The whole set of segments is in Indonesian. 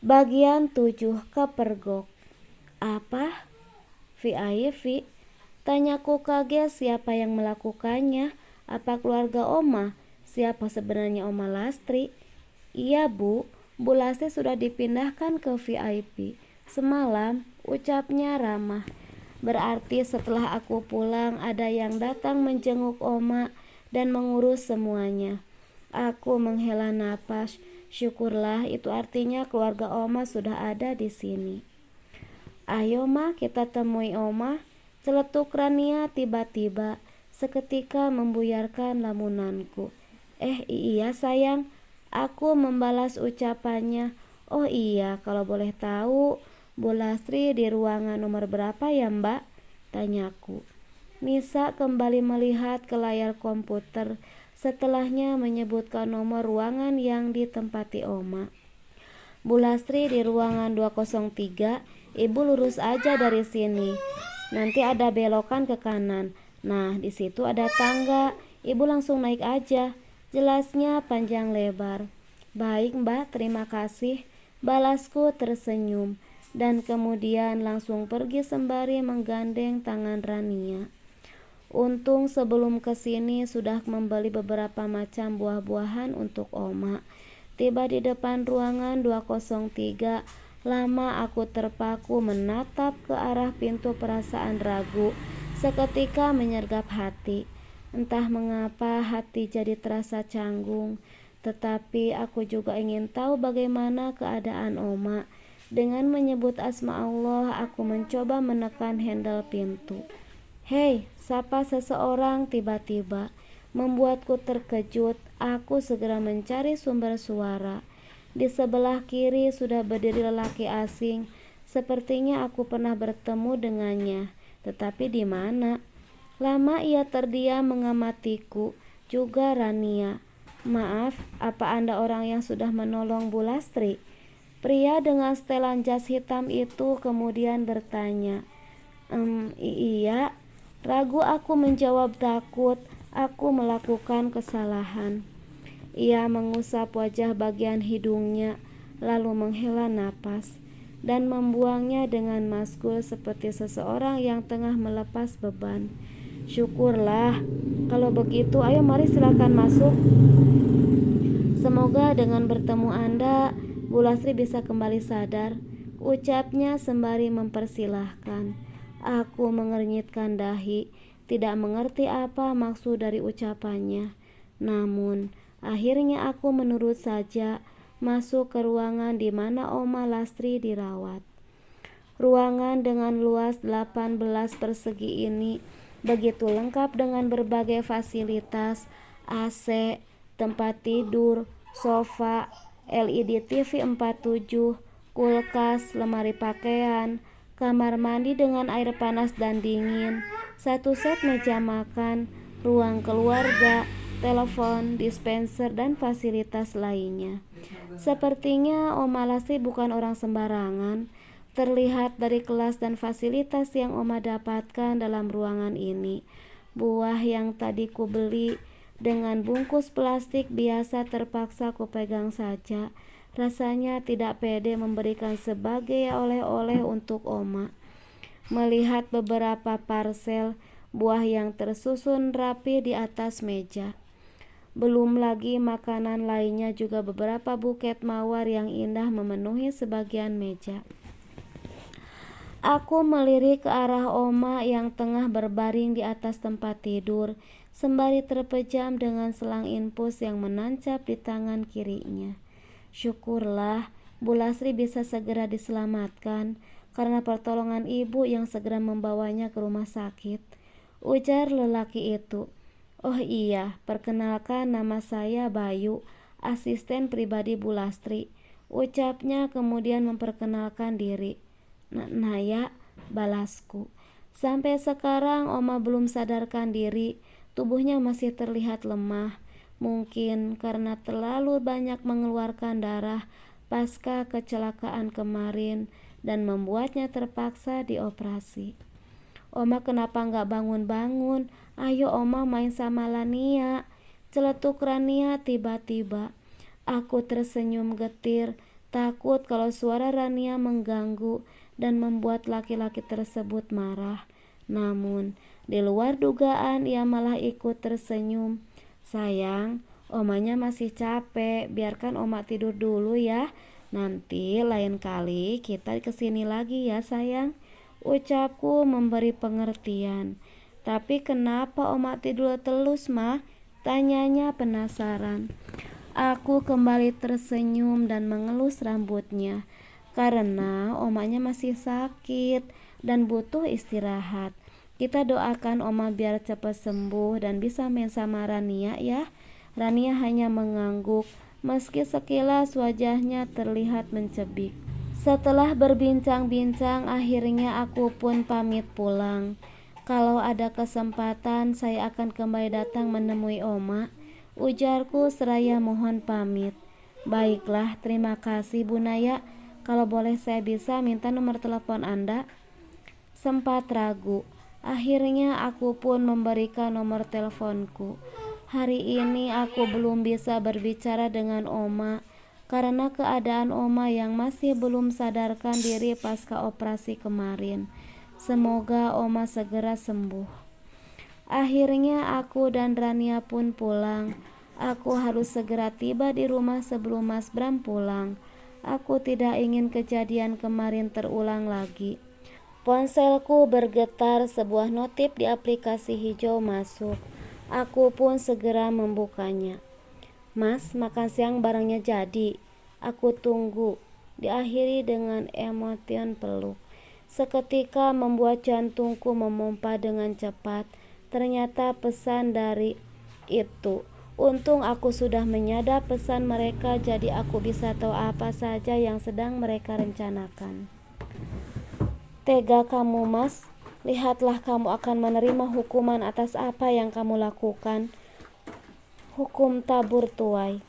Bagian 7 kepergok. Apa? VIP? Tanyaku kaget siapa yang melakukannya. Apa keluarga Oma? Siapa sebenarnya Oma Lastri? Iya Bu Lastri sudah dipindahkan ke VIP semalam, ucapnya ramah. Berarti setelah aku pulang ada yang datang menjenguk Oma dan mengurus semuanya. Aku menghela napas. Syukurlah, itu artinya keluarga Oma sudah ada di sini. Ayo Ma, kita temui Oma. Celetuk Rania tiba-tiba, seketika membuyarkan lamunanku. Iya sayang, aku membalas ucapannya. Oh iya, kalau boleh tahu, Bu Lastri di ruangan nomor berapa ya Mbak? Tanyaku. Nisa kembali melihat ke layar komputer, setelahnya menyebutkan nomor ruangan yang ditempati Oma. Bu Lastri di ruangan 203, Ibu lurus aja dari sini. Nanti ada belokan ke kanan. Nah, di situ ada tangga. Ibu langsung naik aja. Jelasnya panjang lebar. Baik Mbak, terima kasih. Balasku tersenyum. Dan kemudian langsung pergi sembari menggandeng tangan Rania. Untung sebelum kesini sudah membeli beberapa macam buah-buahan untuk Oma. Tiba di depan ruangan 203, lama aku terpaku menatap ke arah pintu, perasaan ragu seketika menyergap hati. Entah mengapa hati jadi terasa canggung, tetapi aku juga ingin tahu bagaimana keadaan Oma. Dengan menyebut asma Allah, aku mencoba menekan handle pintu. Hei, sapa seseorang tiba-tiba. Membuatku terkejut. Aku segera mencari sumber suara. Di sebelah kiri sudah berdiri lelaki asing. Sepertinya aku pernah bertemu dengannya. Tetapi di mana? Lama ia terdiam mengamatiku. Juga Rania. Maaf, apa Anda orang yang sudah menolong Bu Lastri? Pria dengan setelan jas hitam itu kemudian bertanya. Iya. Ragu aku menjawab, takut aku melakukan kesalahan. Ia mengusap wajah bagian hidungnya, lalu menghela napas dan membuangnya dengan maskul seperti seseorang yang tengah melepas beban. Syukurlah. Kalau begitu, ayo mari silakan masuk. Semoga dengan bertemu Anda, Bu Lastri bisa kembali sadar, ucapnya sembari mempersilahkan. Aku mengernyitkan dahi, tidak mengerti apa maksud dari ucapannya. Namun, akhirnya aku menurut saja, masuk ke ruangan di mana Oma Lastri dirawat. Ruangan dengan luas 18 persegi ini begitu lengkap dengan berbagai fasilitas, AC, tempat tidur, sofa, LED TV 47, kulkas, lemari pakaian, kamar mandi dengan air panas dan dingin, satu set meja makan, ruang keluarga, telepon, dispenser, dan fasilitas lainnya. Sepertinya Oma Lastri bukan orang sembarangan. Terlihat dari kelas dan fasilitas yang Oma dapatkan dalam ruangan ini. Buah yang tadi ku beli dengan bungkus plastik biasa terpaksa ku pegang saja. Rasanya tidak pede memberikan sebagai oleh-oleh untuk Oma. Melihat beberapa parsel buah yang tersusun rapi di atas meja. Belum lagi makanan lainnya, juga beberapa buket mawar yang indah memenuhi sebagian meja. Aku melirik ke arah Oma yang tengah berbaring di atas tempat tidur, sembari terpejam dengan selang infus yang menancap di tangan kirinya. Syukurlah, Bu Lastri bisa segera diselamatkan karena pertolongan ibu yang segera membawanya ke rumah sakit, ujar lelaki itu. Oh iya, perkenalkan, nama saya Bayu, asisten pribadi Bu Lastri, ucapnya kemudian memperkenalkan diri. Naya, balasku. Sampai sekarang Oma belum sadarkan diri, tubuhnya masih terlihat lemah, mungkin karena terlalu banyak mengeluarkan darah pasca kecelakaan kemarin dan membuatnya terpaksa dioperasi. Oma kenapa gak bangun-bangun? Ayo Oma main sama Lania, celetuk Rania tiba-tiba. Aku tersenyum getir, takut kalau suara Rania mengganggu dan membuat laki-laki tersebut marah. Namun, di luar dugaan ia malah ikut tersenyum. "Sayang, omanya masih capek, biarkan oma tidur dulu ya. Nanti lain kali kita kesini lagi ya sayang," ucapku memberi pengertian. "Tapi kenapa oma tidur terus, Ma?" tanyanya penasaran. Aku kembali tersenyum dan mengelus rambutnya. Karena omanya masih sakit dan butuh istirahat. Kita doakan oma biar cepat sembuh dan bisa main sama Rania ya. Rania hanya mengangguk, meski sekilas wajahnya terlihat mencekik. Setelah berbincang-bincang, akhirnya aku pun pamit pulang. Kalau ada kesempatan, saya akan kembali datang menemui oma, ujarku seraya mohon pamit. "Baiklah, terima kasih Bu Naya. Kalau boleh saya bisa minta nomor telepon Anda?" Sempat ragu. Akhirnya aku pun memberikan nomor teleponku. Hari ini aku belum bisa berbicara dengan oma karena keadaan oma yang masih belum sadarkan diri pasca operasi kemarin. Semoga oma segera sembuh. Akhirnya aku dan Rania pun pulang. Aku harus segera tiba di rumah sebelum Mas Bram pulang. Aku tidak ingin kejadian kemarin terulang lagi. Ponselku bergetar, sebuah notif di aplikasi hijau masuk. Aku pun segera membukanya. "Mas, makan siang barengnya jadi. Aku tunggu," diakhiri dengan emotian peluk. Seketika membuat jantungku memompa dengan cepat. Ternyata pesan dari itu. Untung aku sudah menyadap pesan mereka, jadi aku bisa tahu apa saja yang sedang mereka rencanakan. "Tega kamu, Mas. Lihatlah, kamu akan menerima hukuman atas apa yang kamu lakukan. Hukum tabur tuai.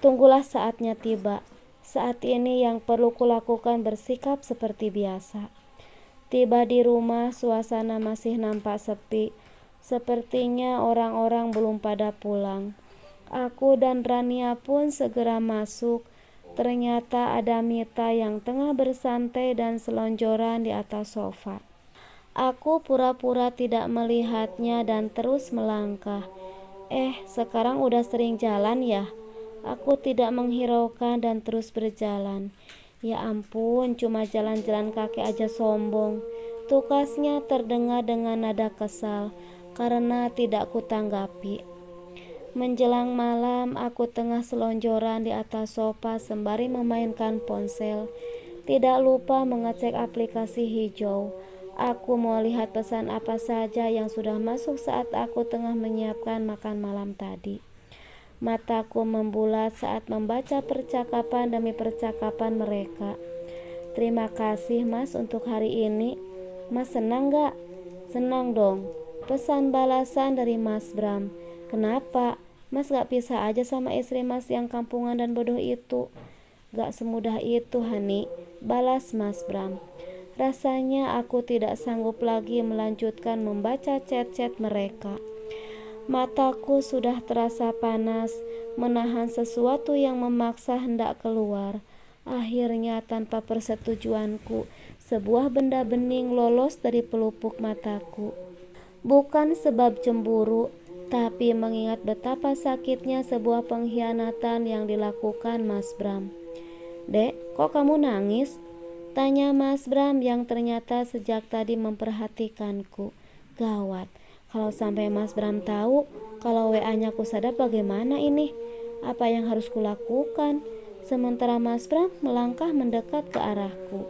Tunggulah saatnya tiba. Saat ini yang perlu kulakukan bersikap seperti biasa." Tiba di rumah, suasana masih nampak sepi. Sepertinya orang-orang belum pada pulang. Aku dan Rania pun segera masuk. Ternyata ada Mita yang tengah bersantai dan selonjoran di atas sofa. Aku pura-pura tidak melihatnya dan terus melangkah. Sekarang udah sering jalan ya?" Aku tidak menghiraukan dan terus berjalan. "Ya ampun, cuma jalan-jalan kaki aja sombong," tukasnya terdengar dengan nada kesal karena tidak kutanggapi. Menjelang malam, aku tengah selonjoran di atas sofa sembari memainkan ponsel. Tidak lupa mengecek aplikasi hijau. Aku mau lihat pesan apa saja yang sudah masuk saat aku tengah menyiapkan makan malam tadi. Mataku membulat saat membaca percakapan demi percakapan mereka. "Terima kasih Mas untuk hari ini. Mas senang gak?" "Senang dong." Pesan balasan dari Mas Bram. "Kenapa? Mas gak pisah aja sama istri Mas yang kampungan dan bodoh itu?" "Gak semudah itu, Hani," balas Mas Bram. Rasanya aku tidak sanggup lagi melanjutkan membaca chat-chat mereka. Mataku sudah terasa panas, menahan sesuatu yang memaksa hendak keluar. Akhirnya tanpa persetujuanku, sebuah benda bening lolos dari pelupuk mataku. Bukan sebab cemburu, tapi mengingat betapa sakitnya sebuah pengkhianatan yang dilakukan Mas Bram. "Dek, kok kamu nangis?" tanya Mas Bram yang ternyata sejak tadi memperhatikanku. Gawat, kalau sampai Mas Bram tahu kalau WA-nya ku sadap bagaimana ini? Apa yang harus kulakukan? Sementara Mas Bram melangkah mendekat ke arahku.